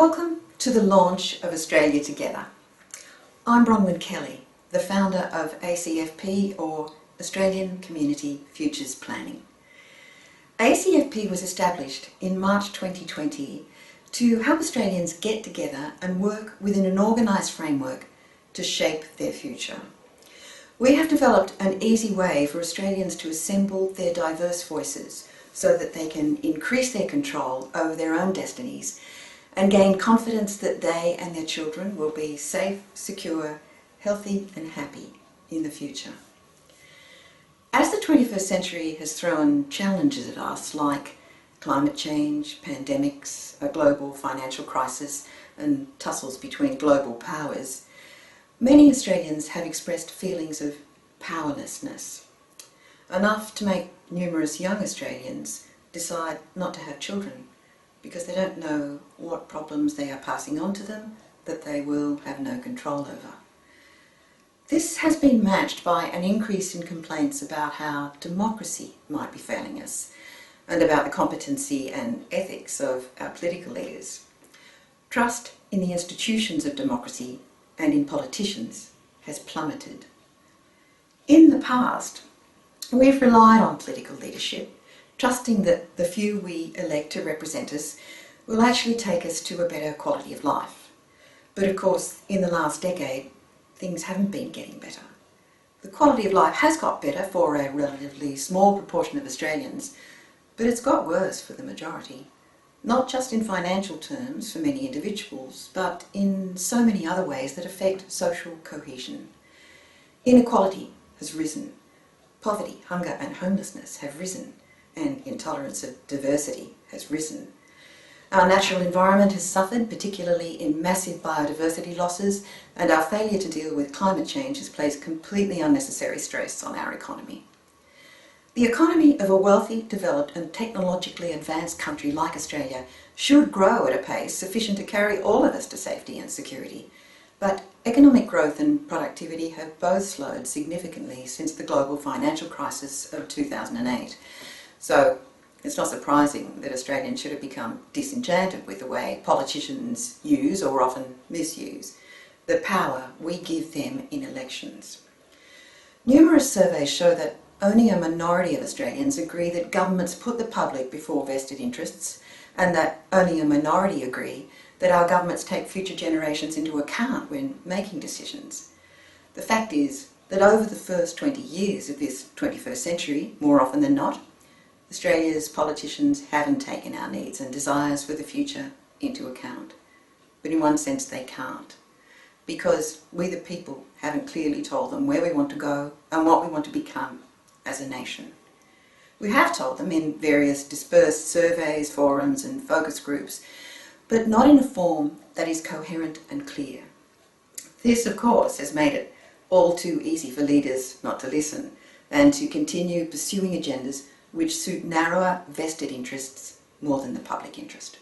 Welcome to the launch of Australia Together. I'm Bronwyn Kelly, the founder of ACFP, or Australian Community Futures Planning. ACFP was established in March 2020 to help Australians get together and work within an organised framework to shape their future. We have developed an easy way for Australians to assemble their diverse voices so that they can increase their control over their own destinies and gain confidence that they and their children will be safe, secure, healthy and happy in the future. As the 21st century has thrown challenges at us like climate change, pandemics, a global financial crisis and tussles between global powers, many Australians have expressed feelings of powerlessness, enough to make numerous young Australians decide not to have children because they don't know what problems they are passing on to them that they will have no control over. This has been matched by an increase in complaints about how democracy might be failing us and about the competency and ethics of our political leaders. Trust in the institutions of democracy and in politicians has plummeted. In the past, we've relied on political leadership, trusting that the few we elect to represent us will actually take us to a better quality of life. But of course, in the last decade, things haven't been getting better. The quality of life has got better for a relatively small proportion of Australians, but it's got worse for the majority. Not just in financial terms for many individuals, but in so many other ways that affect social cohesion. Inequality has risen. Poverty, hunger and homelessness have risen, and intolerance of diversity has risen. Our natural environment has suffered, particularly in massive biodiversity losses, and our failure to deal with climate change has placed completely unnecessary stress on our economy. The economy of a wealthy, developed and technologically advanced country like Australia should grow at a pace sufficient to carry all of us to safety and security. But economic growth and productivity have both slowed significantly since the global financial crisis of 2008. So it's not surprising that Australians should have become disenchanted with the way politicians use, or often misuse, the power we give them in elections. Numerous surveys show that only a minority of Australians agree that governments put the public before vested interests, and that only a minority agree that our governments take future generations into account when making decisions. The fact is that over the first 20 years of this 21st century, more often than not, Australia's politicians haven't taken our needs and desires for the future into account. But in one sense they can't, because we the people haven't clearly told them where we want to go and what we want to become as a nation. We have told them in various dispersed surveys, forums and focus groups, but not in a form that is coherent and clear. This, of course, has made it all too easy for leaders not to listen and to continue pursuing agendas which suit narrower vested interests more than the public interest.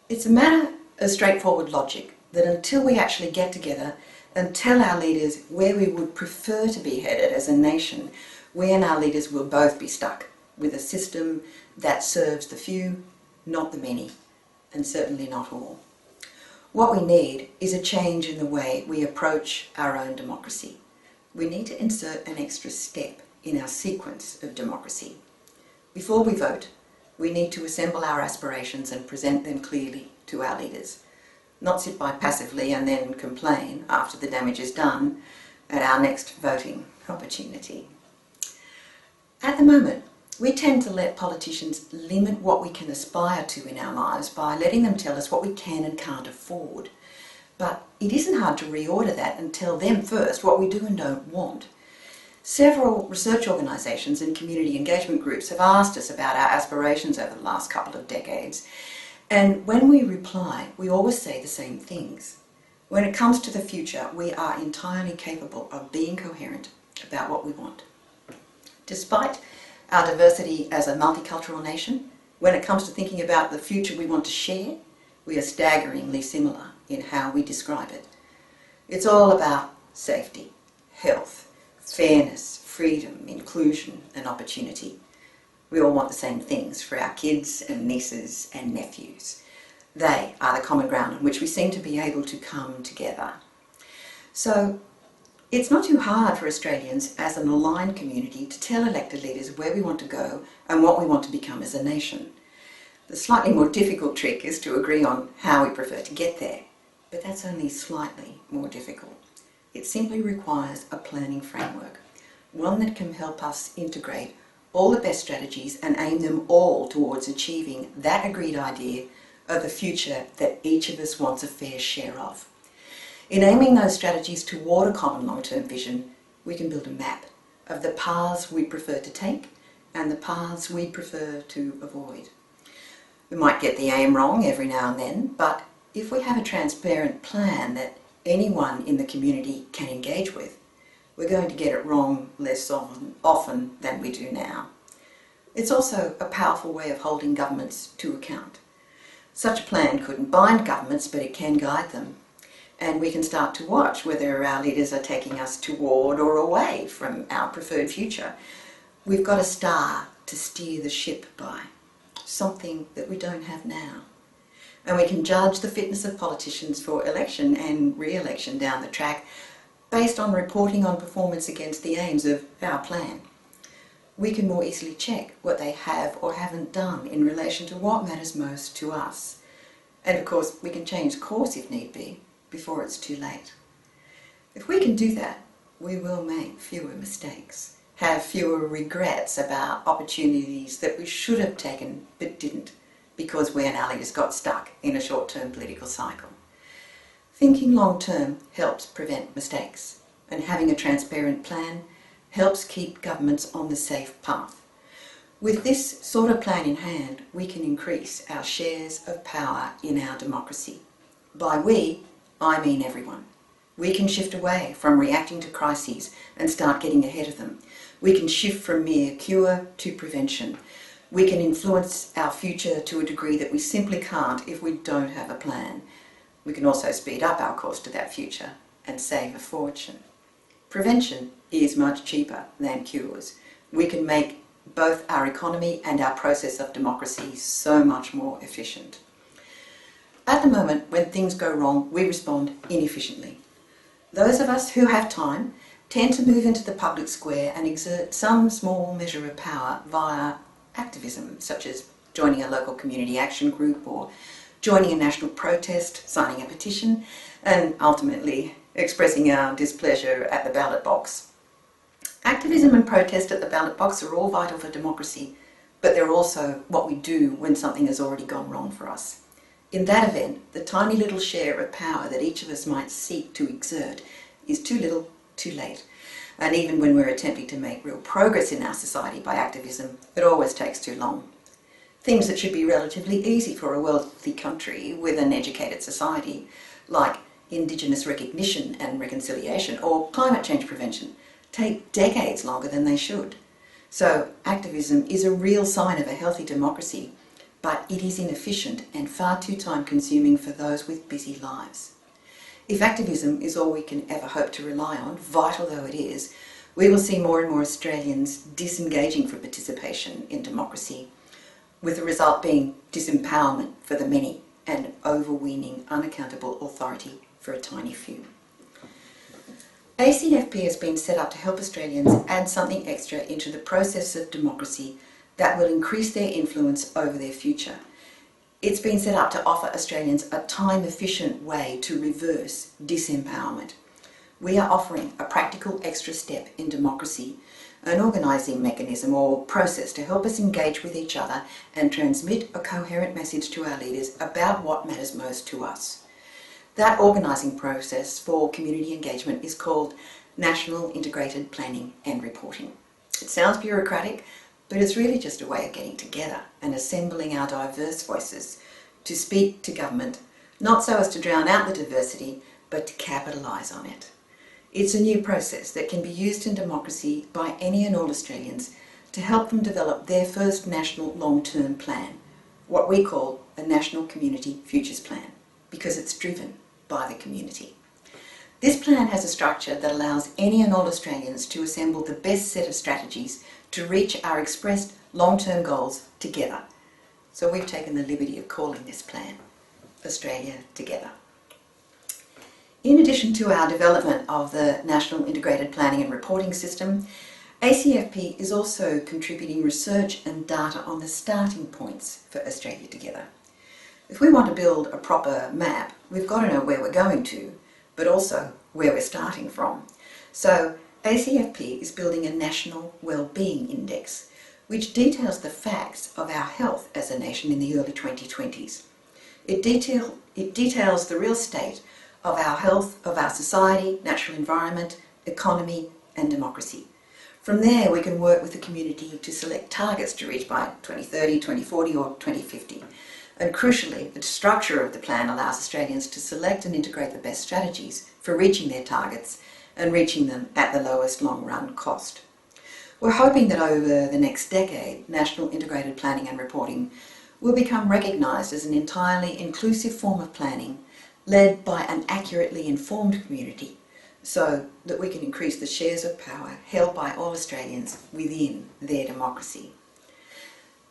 It's a matter of straightforward logic that until we actually get together and tell our leaders where we would prefer to be headed as a nation, we and our leaders will both be stuck with a system that serves the few, not the many, and certainly not all. What we need is a change in the way we approach our own democracy. We need to insert an extra step in our sequence of democracy. Before we vote, we need to assemble our aspirations and present them clearly to our leaders, not sit by passively and then complain after the damage is done at our next voting opportunity. At the moment, we tend to let politicians limit what we can aspire to in our lives by letting them tell us what we can and can't afford. But it isn't hard to reorder that and tell them first what we do and don't want. Several research organisations and community engagement groups have asked us about our aspirations over the last couple of decades, and when we reply, we always say the same things. When it comes to the future, we are entirely capable of being coherent about what we want. Despite our diversity as a multicultural nation, when it comes to thinking about the future we want to share, we are staggeringly similar in how we describe it. It's all about safety, health, fairness, freedom, inclusion and opportunity. We all want the same things for our kids and nieces and nephews. They are the common ground on which we seem to be able to come together. So it's not too hard for Australians as an aligned community to tell elected leaders where we want to go and what we want to become as a nation. The slightly more difficult trick is to agree on how we prefer to get there, but that's only slightly more difficult. It simply requires a planning framework, one that can help us integrate all the best strategies and aim them all towards achieving that agreed idea of the future that each of us wants a fair share of. In aiming those strategies toward a common long-term vision, we can build a map of the paths we prefer to take and the paths we prefer to avoid. We might get the aim wrong every now and then, but if we have a transparent plan that anyone in the community can engage with, we're going to get it wrong less often than we do now. It's also a powerful way of holding governments to account. Such a plan couldn't bind governments, but it can guide them. And we can start to watch whether our leaders are taking us toward or away from our preferred future. We've got a star to steer the ship by, something that we don't have now. And we can judge the fitness of politicians for election and re-election down the track based on reporting on performance against the aims of our plan. We can more easily check what they have or haven't done in relation to what matters most to us. And of course, we can change course if need be, before it's too late. If we can do that, we will make fewer mistakes, have fewer regrets about opportunities that we should have taken but didn't, because we and our leaders got stuck in a short-term political cycle. Thinking long-term helps prevent mistakes, and having a transparent plan helps keep governments on the safe path. With this sort of plan in hand, we can increase our shares of power in our democracy. By we, I mean everyone. We can shift away from reacting to crises and start getting ahead of them. We can shift from mere cure to prevention. We can influence our future to a degree that we simply can't if we don't have a plan. We can also speed up our course to that future and save a fortune. Prevention is much cheaper than cures. We can make both our economy and our process of democracy so much more efficient. At the moment, when things go wrong, we respond inefficiently. Those of us who have time tend to move into the public square and exert some small measure of power via activism, such as joining a local community action group or joining a national protest, signing a petition, and ultimately expressing our displeasure at the ballot box. Activism and protest at the ballot box are all vital for democracy, but they're also what we do when something has already gone wrong for us. In that event, the tiny little share of power that each of us might seek to exert is too little, too late. And even when we're attempting to make real progress in our society by activism, it always takes too long. Things that should be relatively easy for a wealthy country with an educated society, like Indigenous recognition and reconciliation or climate change prevention, take decades longer than they should. So activism is a real sign of a healthy democracy, but it is inefficient and far too time-consuming for those with busy lives. If activism is all we can ever hope to rely on, vital though it is, we will see more and more Australians disengaging from participation in democracy, with the result being disempowerment for the many and overweening unaccountable authority for a tiny few. ACFP has been set up to help Australians add something extra into the process of democracy that will increase their influence over their future. It's been set up to offer Australians a time-efficient way to reverse disempowerment. We are offering a practical extra step in democracy, an organising mechanism or process to help us engage with each other and transmit a coherent message to our leaders about what matters most to us. That organising process for community engagement is called National Integrated Planning and Reporting. It sounds bureaucratic, but it's really just a way of getting together and assembling our diverse voices to speak to government, not so as to drown out the diversity, but to capitalise on it. It's a new process that can be used in democracy by any and all Australians to help them develop their first national long-term plan, what we call a National Community Futures Plan, because it's driven by the community. This plan has a structure that allows any and all Australians to assemble the best set of strategies to reach our expressed long-term goals together. So we've taken the liberty of calling this plan Australia Together. In addition to our development of the National Integrated Planning and Reporting System, ACFP is also contributing research and data on the starting points for Australia Together. If we want to build a proper map, we've got to know where we're going to, but also where we're starting from. So ACFP is building a National Wellbeing Index, which details the facts of our health as a nation in the early 2020s. It details the real state of our health, of our society, natural environment, economy and democracy. From there we can work with the community to select targets to reach by 2030, 2040 or 2050. And crucially, the structure of the plan allows Australians to select and integrate the best strategies for reaching their targets and reaching them at the lowest long-run cost. We're hoping that over the next decade, National Integrated Planning and Reporting will become recognised as an entirely inclusive form of planning led by an accurately informed community so that we can increase the shares of power held by all Australians within their democracy.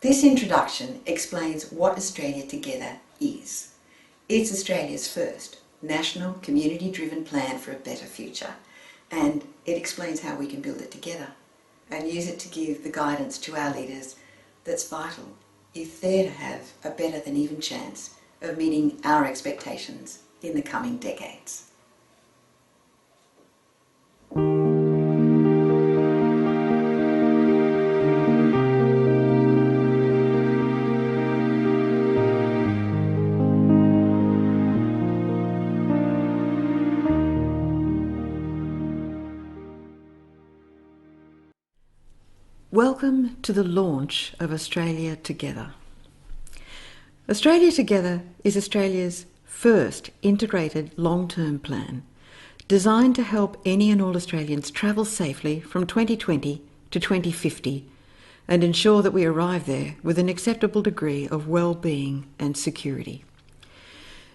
This introduction explains what Australia Together is. It's Australia's first national community-driven plan for a better future, and it explains how we can build it together and use it to give the guidance to our leaders that's vital if they're to have a better than even chance of meeting our expectations in the coming decades. Welcome to the launch of Australia Together. Australia Together is Australia's first integrated long-term plan designed to help any and all Australians travel safely from 2020 to 2050 and ensure that we arrive there with an acceptable degree of well-being and security.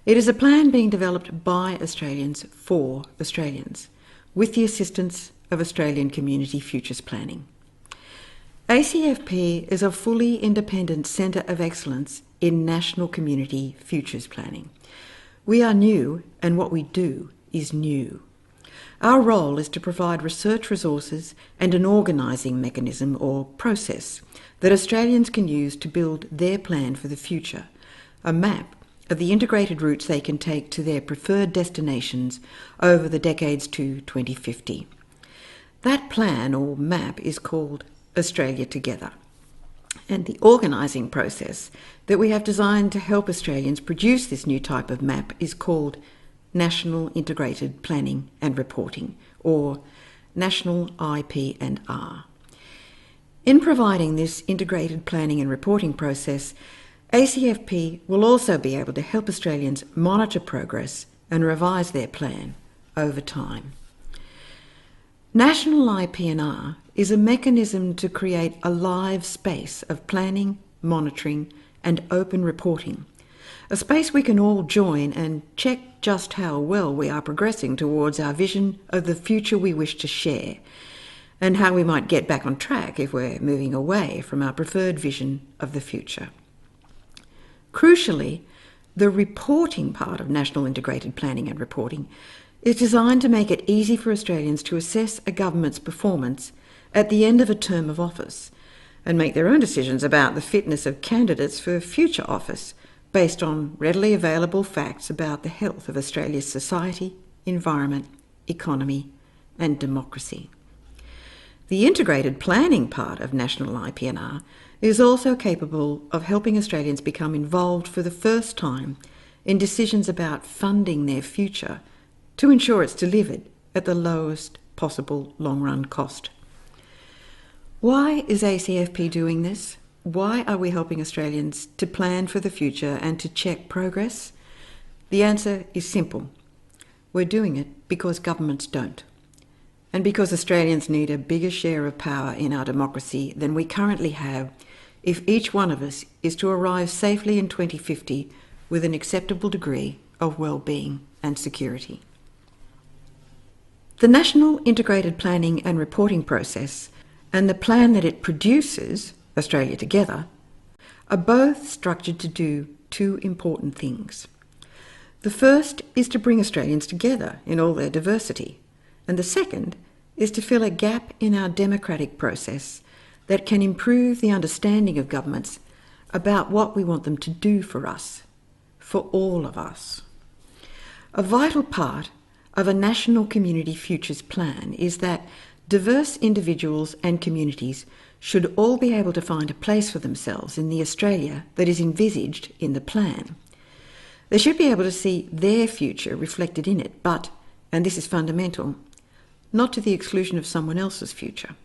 It is a plan being developed by Australians for Australians with the assistance of Australian Community Futures Planning. ACFP is a fully independent centre of excellence in national community futures planning. We are new, and what we do is new. Our role is to provide research resources and an organising mechanism or process that Australians can use to build their plan for the future, a map of the integrated routes they can take to their preferred destinations over the decades to 2050. That plan or map is called Australia Together. And the organising process that we have designed to help Australians produce this new type of map is called National Integrated Planning and Reporting, or National IP&R. In providing this integrated planning and reporting process, ACFP will also be able to help Australians monitor progress and revise their plan over time. National IP&R is a mechanism to create a live space of planning, monitoring and open reporting, a space we can all join and check just how well we are progressing towards our vision of the future we wish to share, and how we might get back on track if we're moving away from our preferred vision of the future. Crucially, the reporting part of National Integrated Planning and Reporting is designed to make it easy for Australians to assess a government's performance at the end of a term of office and make their own decisions about the fitness of candidates for future office based on readily available facts about the health of Australia's society, environment, economy and democracy. The integrated planning part of National IP&R is also capable of helping Australians become involved for the first time in decisions about funding their future to ensure it's delivered at the lowest possible long-run cost. Why is ACFP doing this? Why are we helping Australians to plan for the future and to check progress? The answer is simple. We're doing it because governments don't, and because Australians need a bigger share of power in our democracy than we currently have if each one of us is to arrive safely in 2050 with an acceptable degree of well-being and security. The National Integrated Planning and Reporting process and the plan that it produces, Australia Together, are both structured to do two important things. The first is to bring Australians together in all their diversity, and the second is to fill a gap in our democratic process that can improve the understanding of governments about what we want them to do for us, for all of us. A vital part of a national community futures plan is that diverse individuals and communities should all be able to find a place for themselves in the Australia that is envisaged in the plan. They should be able to see their future reflected in it, but, and this is fundamental, not to the exclusion of someone else's future.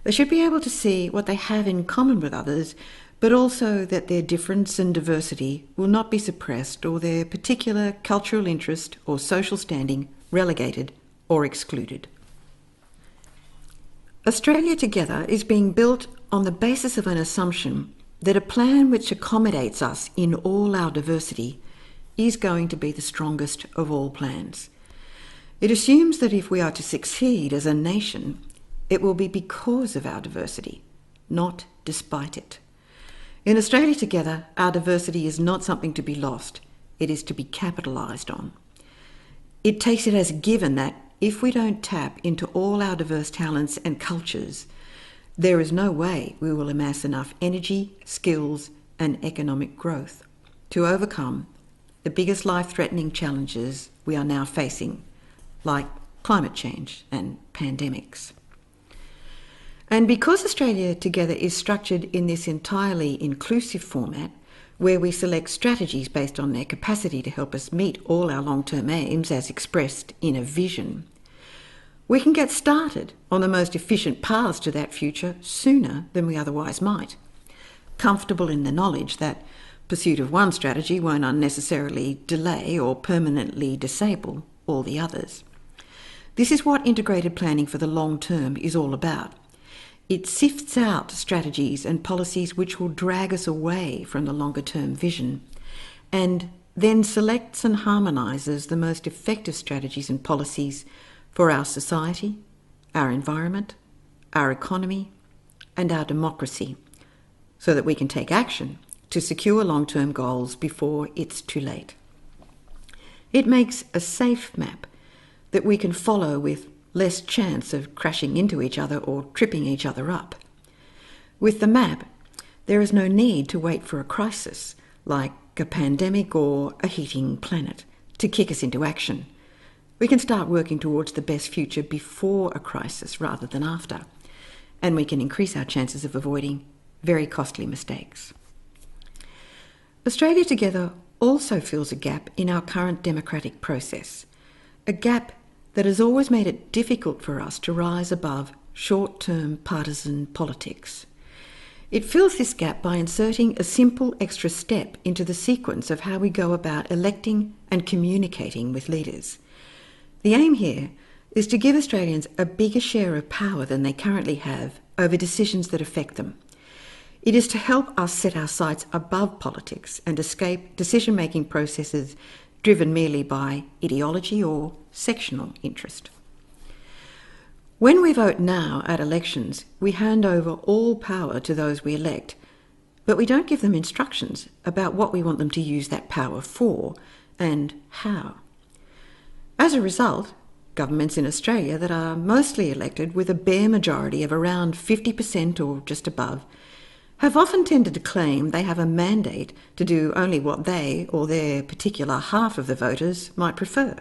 They should be able to see what they have in common with others, but also that their difference and diversity will not be suppressed or their particular cultural interest or social standing relegated or excluded. Australia Together is being built on the basis of an assumption that a plan which accommodates us in all our diversity is going to be the strongest of all plans. It assumes that if we are to succeed as a nation, it will be because of our diversity, not despite it. In Australia Together, our diversity is not something to be lost, it is to be capitalised on. It takes it as a given that if we don't tap into all our diverse talents and cultures, there is no way we will amass enough energy, skills, and economic growth to overcome the biggest life-threatening challenges we are now facing, like climate change and pandemics. And because Australia Together is structured in this entirely inclusive format, where we select strategies based on their capacity to help us meet all our long-term aims as expressed in a vision, we can get started on the most efficient paths to that future sooner than we otherwise might, comfortable in the knowledge that pursuit of one strategy won't unnecessarily delay or permanently disable all the others. This is what integrated planning for the long term is all about. It sifts out strategies and policies which will drag us away from the longer term vision, and then selects and harmonises the most effective strategies and policies for our society, our environment, our economy, and our democracy, so that we can take action to secure long-term goals before it's too late. It makes a safe map that we can follow with less chance of crashing into each other or tripping each other up. With the map, there is no need to wait for a crisis, like a pandemic or a heating planet, to kick us into action. We can start working towards the best future before a crisis rather than after, and we can increase our chances of avoiding very costly mistakes. Australia Together also fills a gap in our current democratic process, a gap that has always made it difficult for us to rise above short-term partisan politics. It fills this gap by inserting a simple extra step into the sequence of how we go about electing and communicating with leaders. The aim here is to give Australians a bigger share of power than they currently have over decisions that affect them. It is to help us set our sights above politics and escape decision-making processes driven merely by ideology or sectional interest. When we vote now at elections, we hand over all power to those we elect, but we don't give them instructions about what we want them to use that power for and how. As a result, governments in Australia that are mostly elected with a bare majority of around 50% or just above have often tended to claim they have a mandate to do only what they or their particular half of the voters might prefer.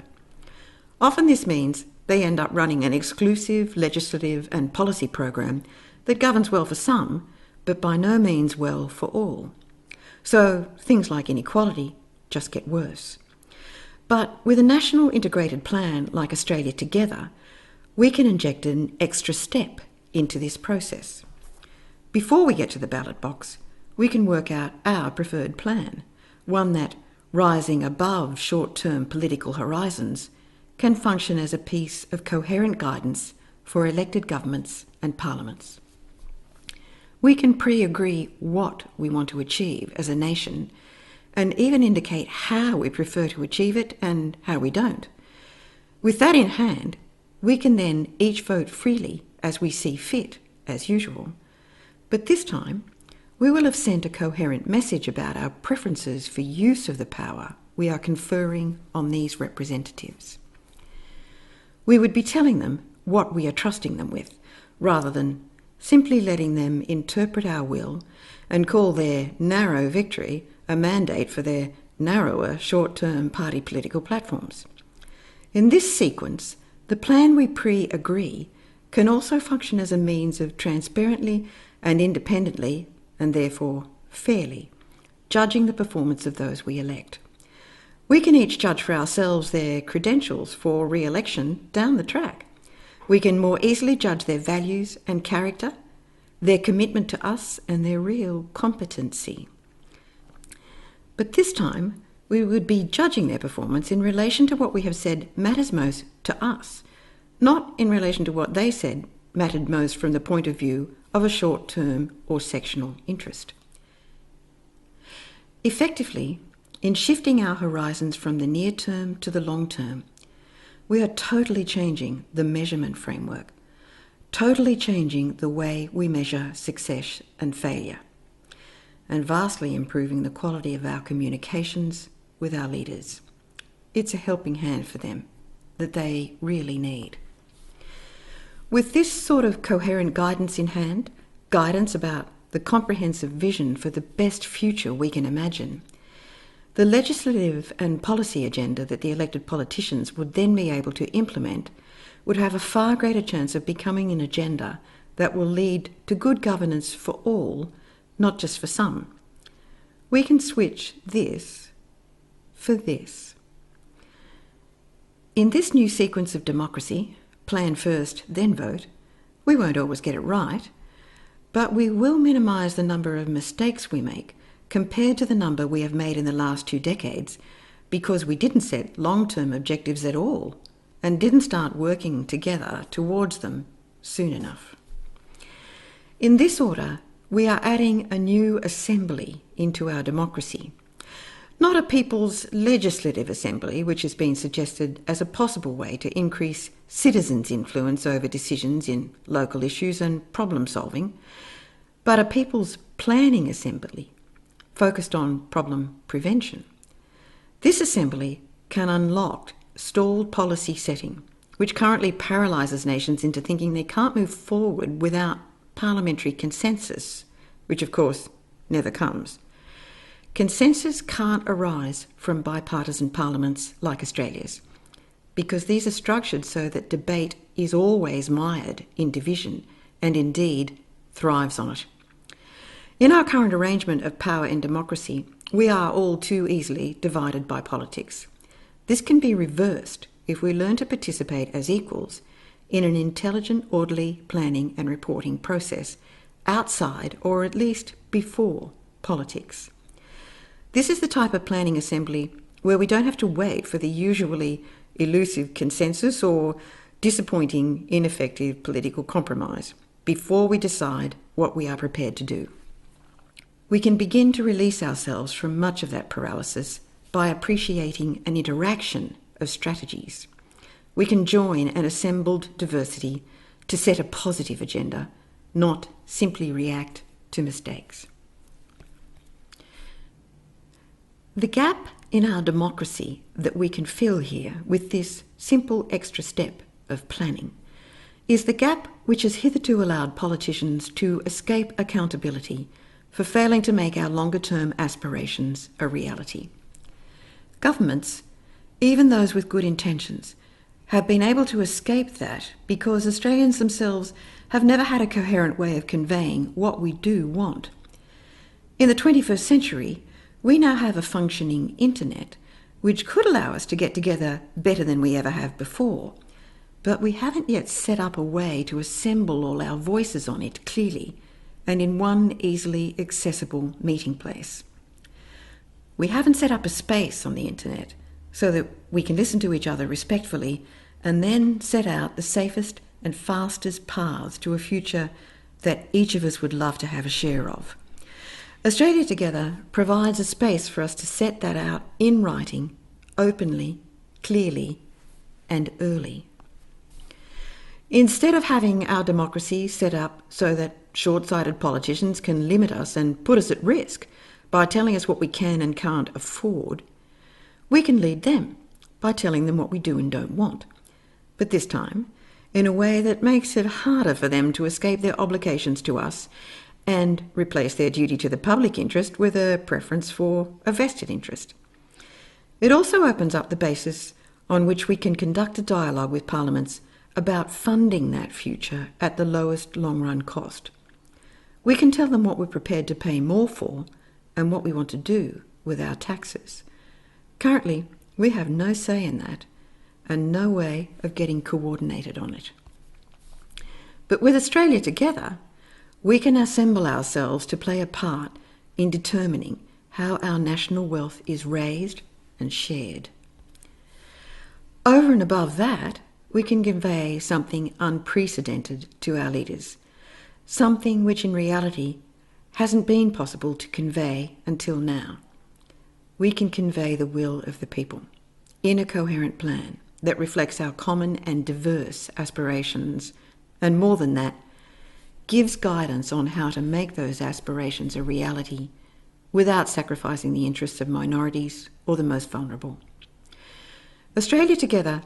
Often this means they end up running an exclusive legislative and policy program that governs well for some, but by no means well for all. So things like inequality just get worse. But with a national integrated plan like Australia Together, we can inject an extra step into this process. Before we get to the ballot box, we can work out our preferred plan, one that, rising above short-term political horizons, can function as a piece of coherent guidance for elected governments and parliaments. We can pre-agree what we want to achieve as a nation and even indicate how we prefer to achieve it and how we don't. With that in hand, we can then each vote freely as we see fit, as usual. But this time, we will have sent a coherent message about our preferences for use of the power we are conferring on these representatives. We would be telling them what we are trusting them with, rather than simply letting them interpret our will and call their narrow victory a mandate for their narrower short-term party political platforms. In this sequence, the plan we pre-agree can also function as a means of transparently and independently, and therefore fairly, judging the performance of those we elect. We can each judge for ourselves their credentials for re-election down the track. We can more easily judge their values and character, their commitment to us, and their real competency. But this time, we would be judging their performance in relation to what we have said matters most to us, not in relation to what they said mattered most from the point of view of a short-term or sectional interest. Effectively, in shifting our horizons from the near term to the long term, we are totally changing the measurement framework, totally changing the way we measure success and failure, and vastly improving the quality of our communications with our leaders. It's a helping hand for them that they really need. With this sort of coherent guidance in hand, guidance about the comprehensive vision for the best future we can imagine, the legislative and policy agenda that the elected politicians would then be able to implement would have a far greater chance of becoming an agenda that will lead to good governance for all, not just for some. We can switch this for this. In this new sequence of democracy, plan first, then vote, we won't always get it right, but we will minimise the number of mistakes we make compared to the number we have made in the last 2 decades because we didn't set long-term objectives at all and didn't start working together towards them soon enough. In this order, we are adding a new assembly into our democracy. Not a people's legislative assembly, which has been suggested as a possible way to increase citizens' influence over decisions in local issues and problem solving, but a people's planning assembly focused on problem prevention. This assembly can unlock stalled policy setting, which currently paralyses nations into thinking they can't move forward without parliamentary consensus, which of course never comes. Consensus can't arise from bipartisan parliaments like Australia's, because these are structured so that debate is always mired in division and indeed thrives on it. In our current arrangement of power in democracy, we are all too easily divided by politics. This can be reversed if we learn to participate as equals in an intelligent, orderly planning and reporting process outside, or at least before, politics. This is the type of planning assembly where we don't have to wait for the usually elusive consensus or disappointing, ineffective political compromise before we decide what we are prepared to do. We can begin to release ourselves from much of that paralysis by appreciating an interaction of strategies. We can join an assembled diversity to set a positive agenda, not simply react to mistakes. The gap in our democracy that we can fill here with this simple extra step of planning is the gap which has hitherto allowed politicians to escape accountability for failing to make our longer-term aspirations a reality. Governments, even those with good intentions, have been able to escape that because Australians themselves have never had a coherent way of conveying what we do want. In the 21st century, we now have a functioning internet, which could allow us to get together better than we ever have before, but we haven't yet set up a way to assemble all our voices on it clearly and in one easily accessible meeting place. We haven't set up a space on the internet so that we can listen to each other respectfully and then set out the safest and fastest paths to a future that each of us would love to have a share of. Australia Together provides a space for us to set that out in writing, openly, clearly, and early. Instead of having our democracy set up so that short-sighted politicians can limit us and put us at risk by telling us what we can and can't afford, we can lead them by telling them what we do and don't want. But this time, in a way that makes it harder for them to escape their obligations to us and replace their duty to the public interest with a preference for a vested interest. It also opens up the basis on which we can conduct a dialogue with parliaments about funding that future at the lowest long-run cost. We can tell them what we're prepared to pay more for and what we want to do with our taxes. Currently, we have no say in that and no way of getting coordinated on it. But with Australia Together, we can assemble ourselves to play a part in determining how our national wealth is raised and shared. Over and above that, we can convey something unprecedented to our leaders, something which in reality hasn't been possible to convey until now. We can convey the will of the people in a coherent plan that reflects our common and diverse aspirations, and more than that, gives guidance on how to make those aspirations a reality without sacrificing the interests of minorities or the most vulnerable. Australia Together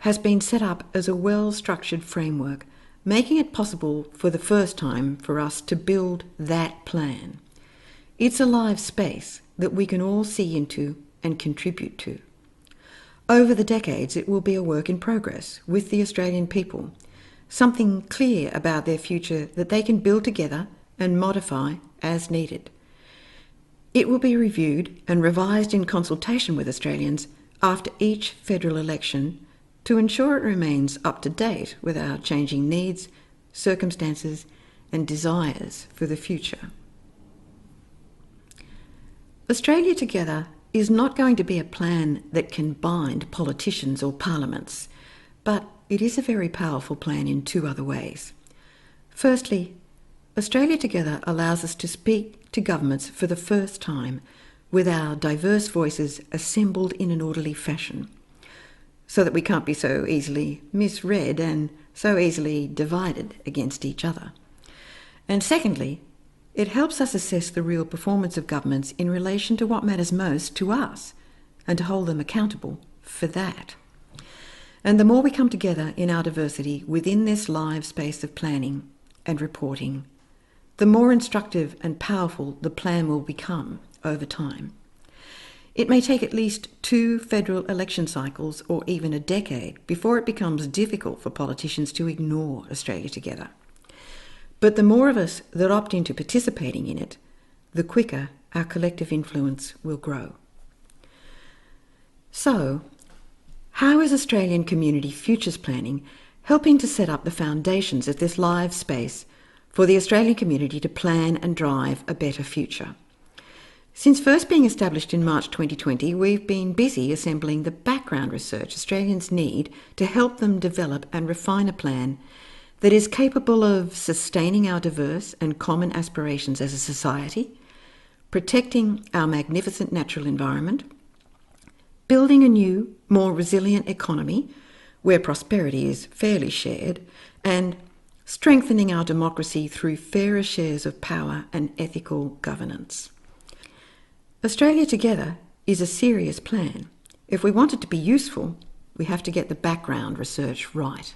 has been set up as a well-structured framework, making it possible for the first time for us to build that plan. It's a live space that we can all see into and contribute to. Over the decades, it will be a work in progress with the Australian people, something clear about their future that they can build together and modify as needed. It will be reviewed and revised in consultation with Australians after each federal election to ensure it remains up to date with our changing needs, circumstances, and desires for the future. Australia Together is not going to be a plan that can bind politicians or parliaments, but it is a very powerful plan in two other ways. Firstly, Australia Together allows us to speak to governments for the first time with our diverse voices assembled in an orderly fashion, so that we can't be so easily misread and so easily divided against each other. And secondly, it helps us assess the real performance of governments in relation to what matters most to us and to hold them accountable for that. And the more we come together in our diversity within this live space of planning and reporting, the more instructive and powerful the plan will become over time. It may take at least 2 federal election cycles or even a decade before it becomes difficult for politicians to ignore Australia Together. But the more of us that opt into participating in it, the quicker our collective influence will grow. So, how is Australian community futures planning helping to set up the foundations of this live space for the Australian community to plan and drive a better future? Since first being established in March 2020, we've been busy assembling the background research Australians need to help them develop and refine a plan that is capable of sustaining our diverse and common aspirations as a society, protecting our magnificent natural environment, building a new, more resilient economy where prosperity is fairly shared, and strengthening our democracy through fairer shares of power and ethical governance. Australia Together is a serious plan. If we want it to be useful, we have to get the background research right.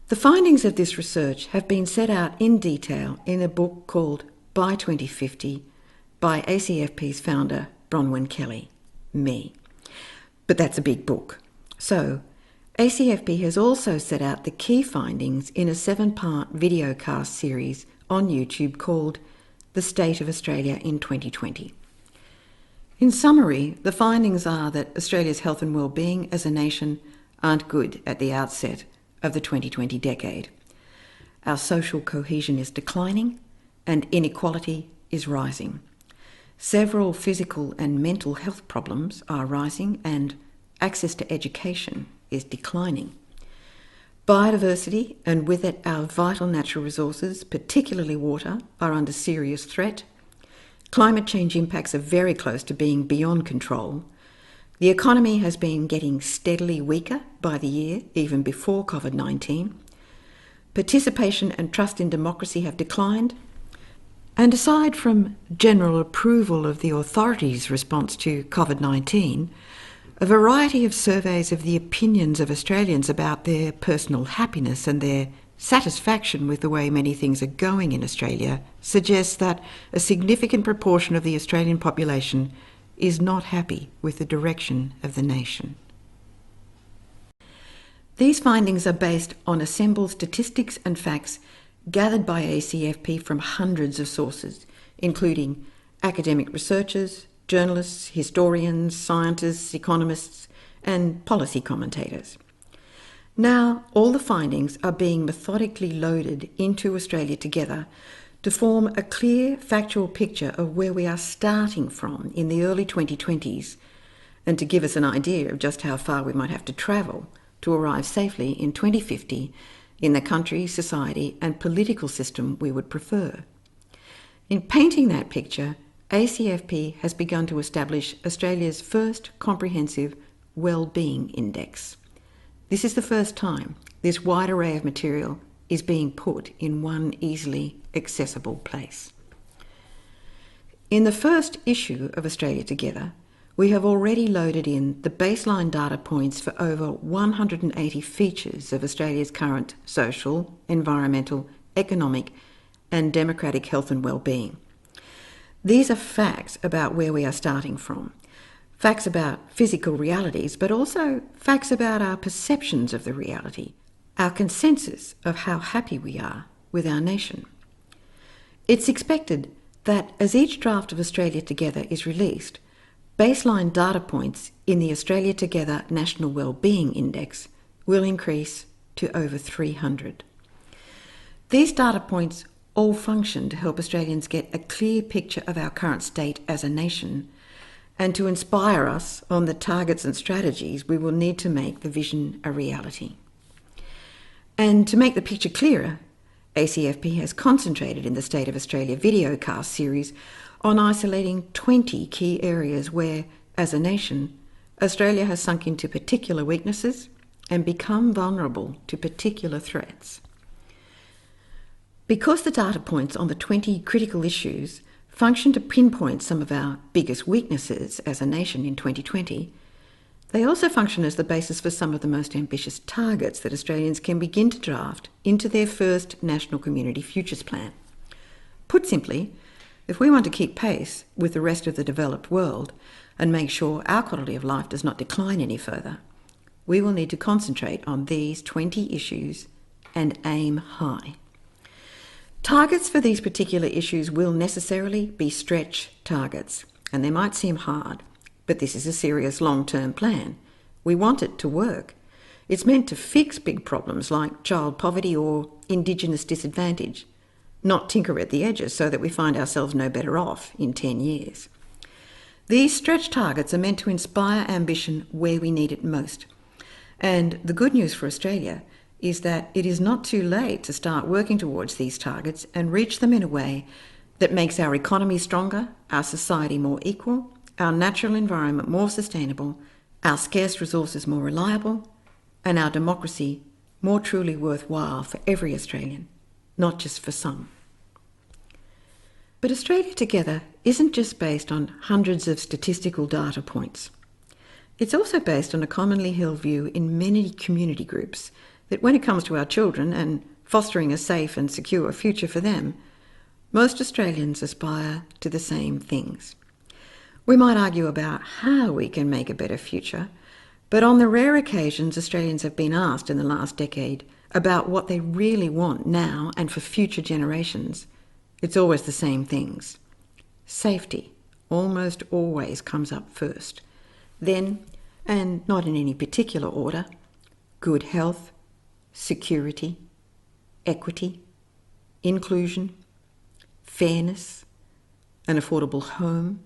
The findings of this research have been set out in detail in a book called By 2050 by ACFP's founder, Bronwyn Kelly, me. But that's a big book. So, ACFP has also set out the key findings in a 7-part videocast series on YouTube called The State of Australia in 2020. In summary, the findings are that Australia's health and wellbeing as a nation aren't good at the outset of the 2020 decade. Our social cohesion is declining and inequality is rising. Several physical and mental health problems are rising and access to education is declining. Biodiversity, and with it our vital natural resources, particularly water, are under serious threat. Climate change impacts are very close to being beyond control. The economy has been getting steadily weaker by the year, even before COVID-19. participation and trust in democracy have declined, and aside from general approval of the authorities' response to COVID-19, a variety of surveys of the opinions of Australians about their personal happiness and their satisfaction with the way many things are going in Australia suggests that a significant proportion of the Australian population is not happy with the direction of the nation. These findings are based on assembled statistics and facts gathered by ACFP from hundreds of sources, including academic researchers, journalists, historians, scientists, economists, and policy commentators. Now, all the findings are being methodically loaded into Australia Together to form a clear, factual picture of where we are starting from in the early 2020s, and to give us an idea of just how far we might have to travel to arrive safely in 2050 in the country, society, and political system we would prefer. In painting that picture, ACFP has begun to establish Australia's first comprehensive wellbeing index. This is the first time this wide array of material is being put in one easily accessible place. In the first issue of Australia Together, we have already loaded in the baseline data points for over 180 features of Australia's current social, environmental, economic, and democratic health and well-being. These are facts about where we are starting from, facts about physical realities, but also facts about our perceptions of the reality, our consensus of how happy we are with our nation. It's expected that as each draft of Australia Together is released, baseline data points in the Australia Together National Wellbeing Index will increase to over 300. These data points all function to help Australians get a clear picture of our current state as a nation and to inspire us on the targets and strategies we will need to make the vision a reality. And to make the picture clearer, ACFP has concentrated in the State of Australia videocast series on isolating 20 key areas where, as a nation, Australia has sunk into particular weaknesses and become vulnerable to particular threats. Because the data points on the 20 critical issues function to pinpoint some of our biggest weaknesses as a nation in 2020, they also function as the basis for some of the most ambitious targets that Australians can begin to draft into their first National Community Futures Plan. Put simply, if we want to keep pace with the rest of the developed world and make sure our quality of life does not decline any further, we will need to concentrate on these 20 issues and aim high. Targets for these particular issues will necessarily be stretch targets, and they might seem hard, but this is a serious long-term plan. We want it to work. It's meant to fix big problems like child poverty or Indigenous disadvantage, not tinker at the edges so that we find ourselves no better off in 10 years. These stretch targets are meant to inspire ambition where we need it most. And the good news for Australia is that it is not too late to start working towards these targets and reach them in a way that makes our economy stronger, our society more equal, our natural environment more sustainable, our scarce resources more reliable, and our democracy more truly worthwhile for every Australian, not just for some. But Australia Together isn't just based on hundreds of statistical data points. It's also based on a commonly held view in many community groups that when it comes to our children and fostering a safe and secure future for them, most Australians aspire to the same things. We might argue about how we can make a better future, but on the rare occasions Australians have been asked in the last decade about what they really want now and for future generations, it's always the same things. Safety almost always comes up first. Then, and not in any particular order, good health, security, equity, inclusion, fairness, an affordable home,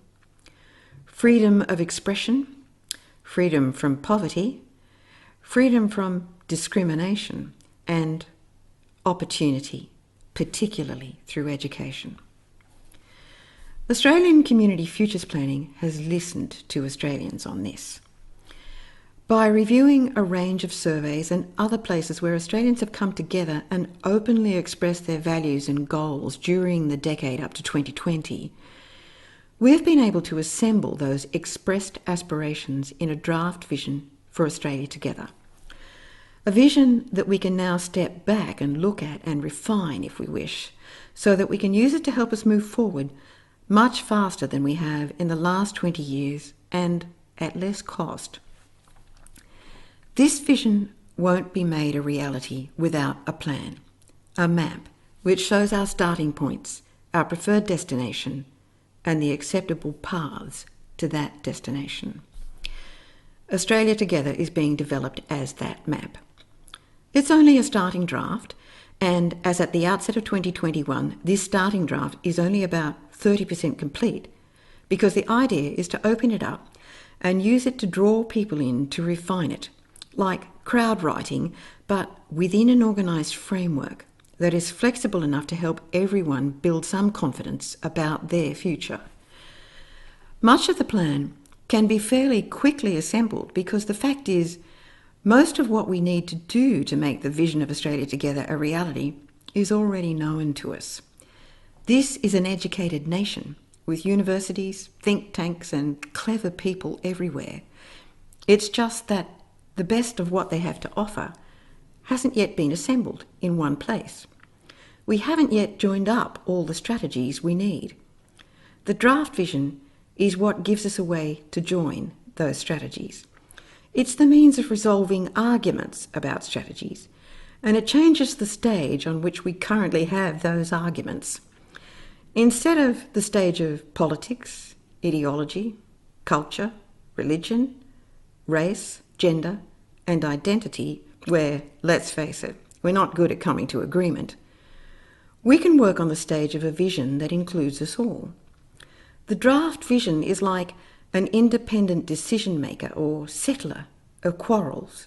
freedom of expression, freedom from poverty, freedom from discrimination, and opportunity, particularly through education. Australian Community Futures Planning has listened to Australians on this. By reviewing a range of surveys and other places where Australians have come together and openly expressed their values and goals during the decade up to 2020, we have been able to assemble those expressed aspirations in a draft vision for Australia Together. A vision that we can now step back and look at and refine if we wish, so that we can use it to help us move forward much faster than we have in the last 20 years and at less cost. This vision won't be made a reality without a plan, a map which shows our starting points, our preferred destination, and the acceptable paths to that destination. Australia Together is being developed as that map. It's only a starting draft, and as at the outset of 2021, this starting draft is only about 30% complete, because the idea is to open it up and use it to draw people in to refine it, like crowd writing, but within an organised framework that is flexible enough to help everyone build some confidence about their future. Much of the plan can be fairly quickly assembled because the fact is, most of what we need to do to make the vision of Australia Together a reality is already known to us. This is an educated nation with universities, think tanks and clever people everywhere. It's just that the best of what they have to offer hasn't yet been assembled in one place. We haven't yet joined up all the strategies we need. The draft vision is what gives us a way to join those strategies. It's the means of resolving arguments about strategies, and it changes the stage on which we currently have those arguments. Instead of the stage of politics, ideology, culture, religion, race, gender, and identity, where, let's face it, we're not good at coming to agreement, we can work on the stage of a vision that includes us all. The draft vision is like an independent decision maker or settler of quarrels.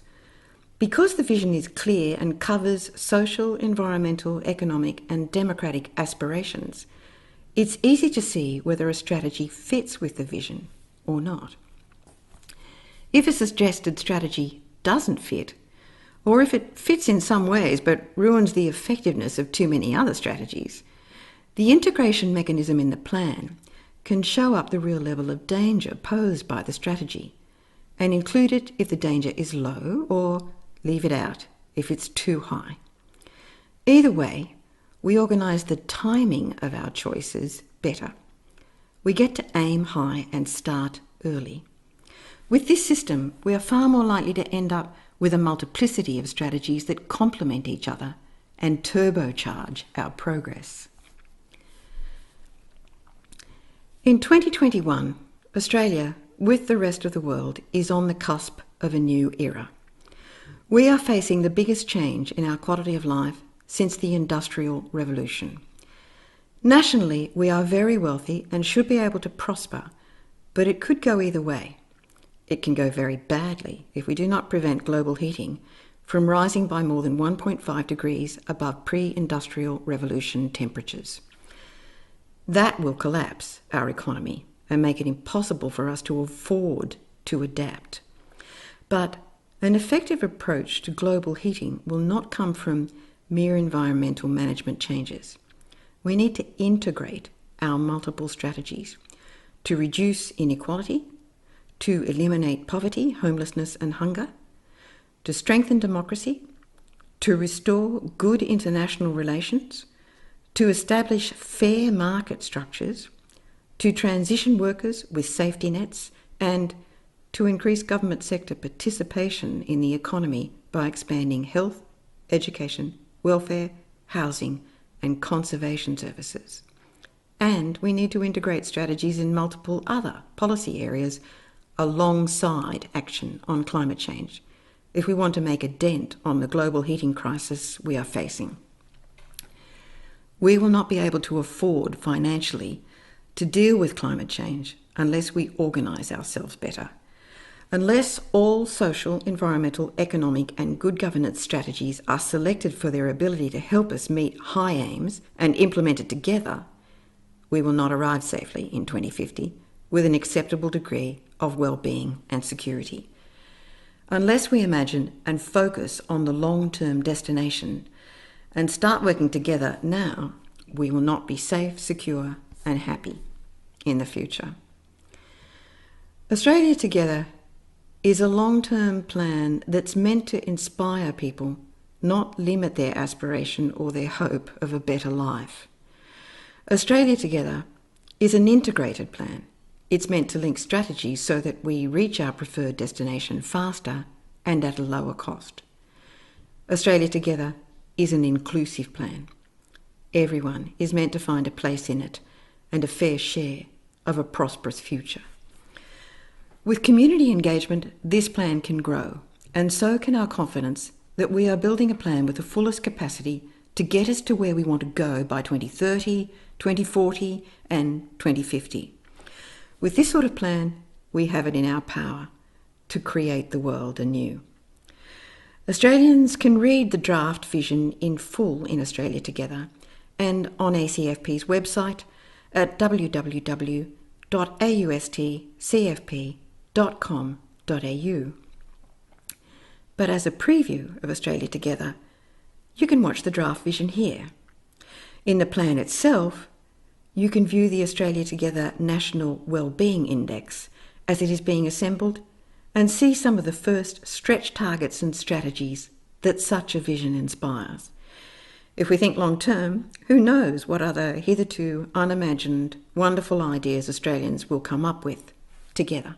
Because the vision is clear and covers social, environmental, economic and democratic aspirations, it's easy to see whether a strategy fits with the vision or not. If a suggested strategy doesn't fit, or if it fits in some ways but ruins the effectiveness of too many other strategies, the integration mechanism in the plan can show up the real level of danger posed by the strategy and include it if the danger is low or leave it out if it's too high. Either way, we organise the timing of our choices better. We get to aim high and start early. With this system, we are far more likely to end up with a multiplicity of strategies that complement each other and turbocharge our progress. In 2021, Australia, with the rest of the world, is on the cusp of a new era. We are facing the biggest change in our quality of life since the Industrial Revolution. Nationally, we are very wealthy and should be able to prosper, but it could go either way. It can go very badly if we do not prevent global heating from rising by more than 1.5 degrees above pre-industrial revolution temperatures. That will collapse our economy and make it impossible for us to afford to adapt. But an effective approach to global heating will not come from mere environmental management changes. We need to integrate our multiple strategies to reduce inequality, to eliminate poverty, homelessness and hunger, to strengthen democracy, to restore good international relations, to establish fair market structures, to transition workers with safety nets, and to increase government sector participation in the economy by expanding health, education, welfare, housing, and conservation services. And we need to integrate strategies in multiple other policy areas alongside action on climate change if we want to make a dent on the global heating crisis we are facing. We will not be able to afford financially to deal with climate change unless we organise ourselves better. Unless all social, environmental, economic and good governance strategies are selected for their ability to help us meet high aims and implemented together, we will not arrive safely in 2050 with an acceptable degree of well-being and security. Unless we imagine and focus on the long-term destination and start working together now, we will not be safe, secure and happy in the future. Australia Together is a long-term plan that's meant to inspire people, not limit their aspiration or their hope of a better life. Australia Together is an integrated plan. It's meant to link strategies so that we reach our preferred destination faster and at a lower cost. Australia Together is an inclusive plan. Everyone is meant to find a place in it and a fair share of a prosperous future. With community engagement, this plan can grow, and so can our confidence that we are building a plan with the fullest capacity to get us to where we want to go by 2030, 2040 and 2050. With this sort of plan, we have it in our power to create the world anew. Australians can read the draft vision in full in Australia Together and on ACFP's website at www.austcfp.com.au. But as a preview of Australia Together, you can watch the draft vision here. In the plan itself, you can view the Australia Together National Wellbeing Index as it is being assembled and see some of the first stretch targets and strategies that such a vision inspires. If we think long term, who knows what other hitherto unimagined wonderful ideas Australians will come up with together.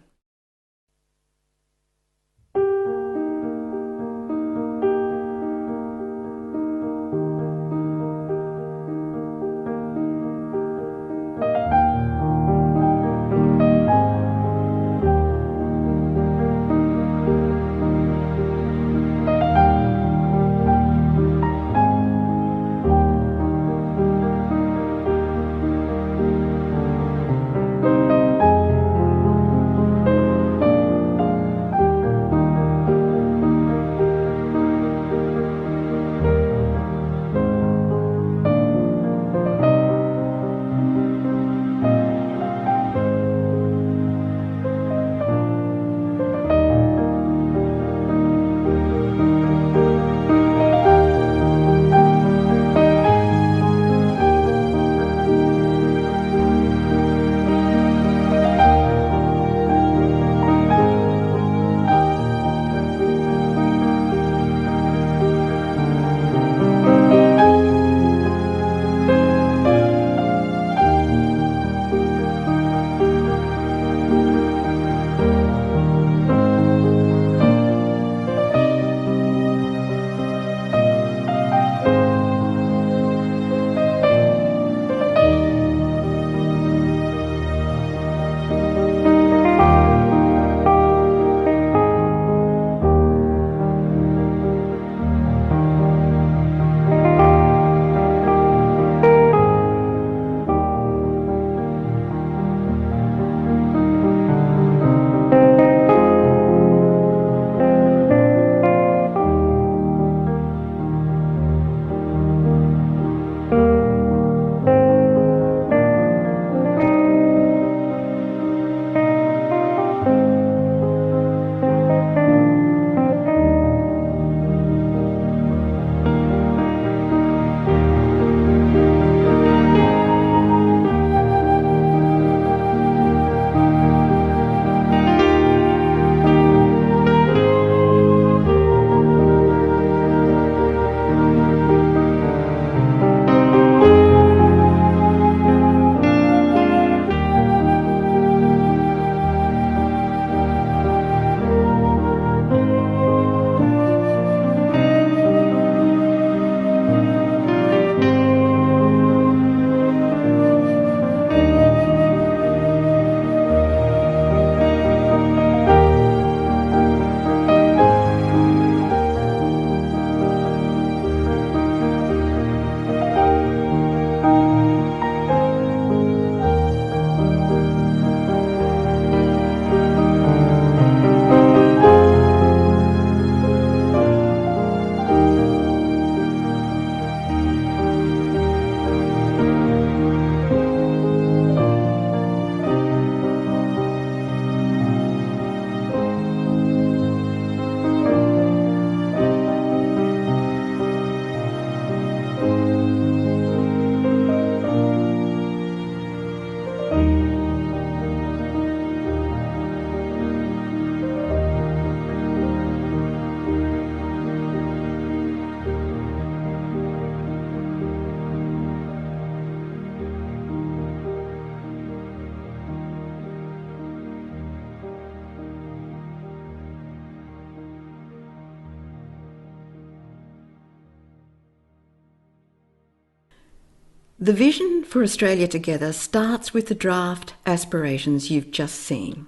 The vision for Australia Together starts with the draft aspirations you've just seen.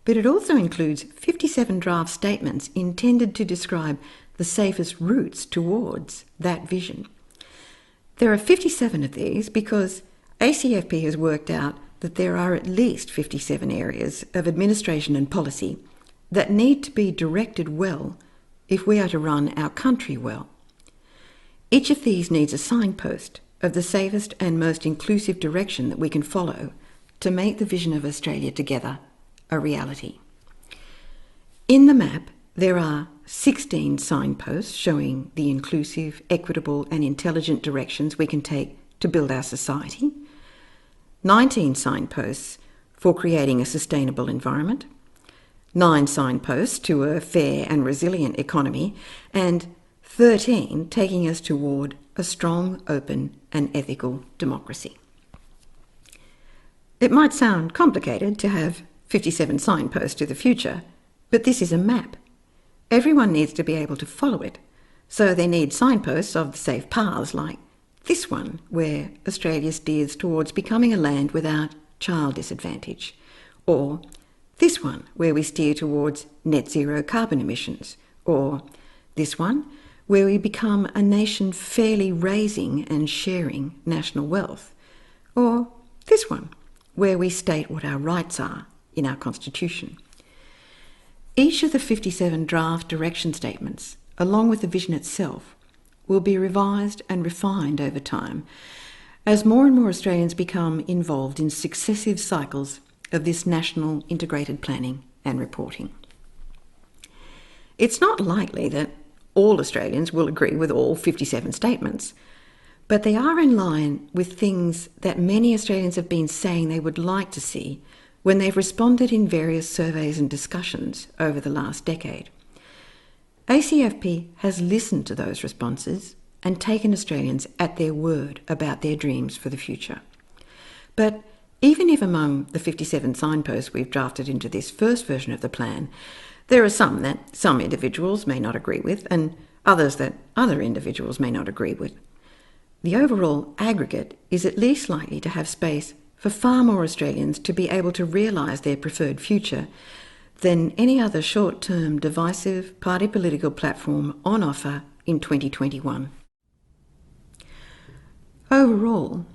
But it also includes 57 draft statements intended to describe the safest routes towards that vision. There are 57 of these because ACFP has worked out that there are at least 57 areas of administration and policy that need to be directed well if we are to run our country well. Each of these needs a signpost of the safest and most inclusive direction that we can follow to make the vision of Australia Together a reality. In the map, there are 16 signposts showing the inclusive, equitable and intelligent directions we can take to build our society, 19 signposts for creating a sustainable environment, 9 signposts to a fair and resilient economy, and 13 taking us toward a strong, open and ethical democracy. It might sound complicated to have 57 signposts to the future, but this is a map. Everyone needs to be able to follow it, so they need signposts of the safe paths like this one, where Australia steers towards becoming a land without child disadvantage, or this one, where we steer towards net zero carbon emissions, or this one, where we become a nation fairly raising and sharing national wealth, or this one, where we state what our rights are in our Constitution. Each of the 57 draft direction statements, along with the vision itself, will be revised and refined over time as more and more Australians become involved in successive cycles of this national integrated planning and reporting. It's not likely that all Australians will agree with all 57 statements, but they are in line with things that many Australians have been saying they would like to see when they've responded in various surveys and discussions over the last decade. ACFP has listened to those responses and taken Australians at their word about their dreams for the future. But even if among the 57 signposts we've drafted into this first version of the plan, there are some that some individuals may not agree with and others that other individuals may not agree with, the overall aggregate is at least likely to have space for far more Australians to be able to realise their preferred future than any other short-term divisive party political platform on offer in 2021. Overall,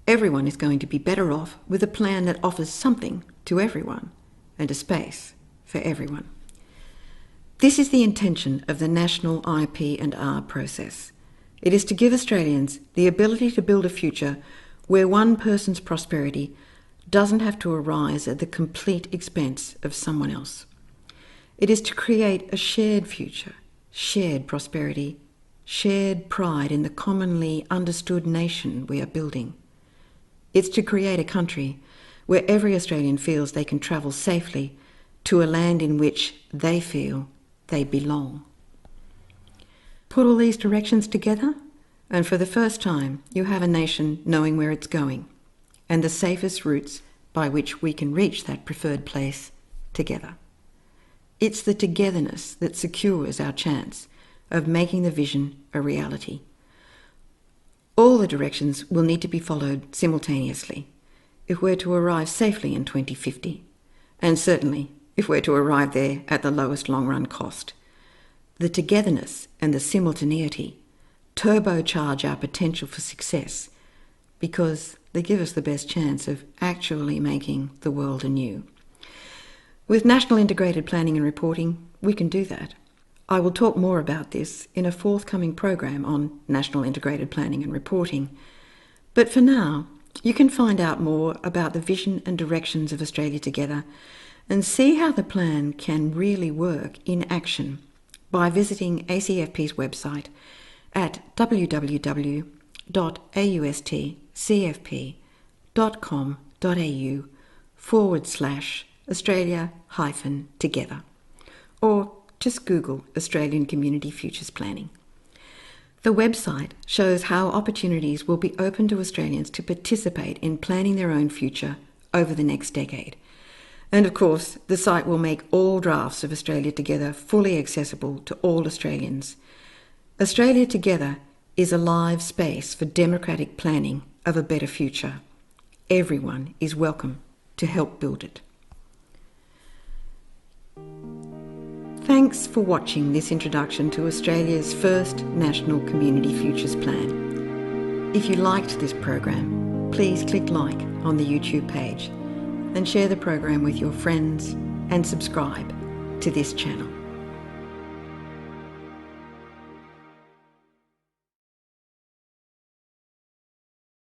everyone is going to be better off with a plan that offers something to everyone and a space for everyone. This is the intention of the National IP&R process. It is to give Australians the ability to build a future where one person's prosperity doesn't have to arise at the complete expense of someone else. It is to create a shared future, shared prosperity, shared pride in the commonly understood nation we are building. It's to create a country where every Australian feels they can travel safely to a land in which they feel they belong. Put all these directions together, and for the first time, you have a nation knowing where it's going and the safest routes by which we can reach that preferred place together. It's the togetherness that secures our chance of making the vision a reality. All the directions will need to be followed simultaneously if we're to arrive safely in 2050, and certainly if we're to arrive there at the lowest long-run cost. The togetherness and the simultaneity turbocharge our potential for success because they give us the best chance of actually making the world anew. With National Integrated Planning and Reporting, we can do that. I will talk more about this in a forthcoming program on National Integrated Planning and Reporting. But for now, you can find out more about the vision and directions of Australia Together and see how the plan can really work in action by visiting ACFP's website at www.austcfp.com.au/Australia-Together, or just Google Australian Community Futures Planning. The website shows how opportunities will be open to Australians to participate in planning their own future over the next decade. And of course, the site will make all drafts of Australia Together fully accessible to all Australians. Australia Together is a live space for democratic planning of a better future. Everyone is welcome to help build it. Thanks for watching this introduction to Australia's first National Community Futures Plan. If you liked this program, please click like on the YouTube page and share the program with your friends and subscribe to this channel.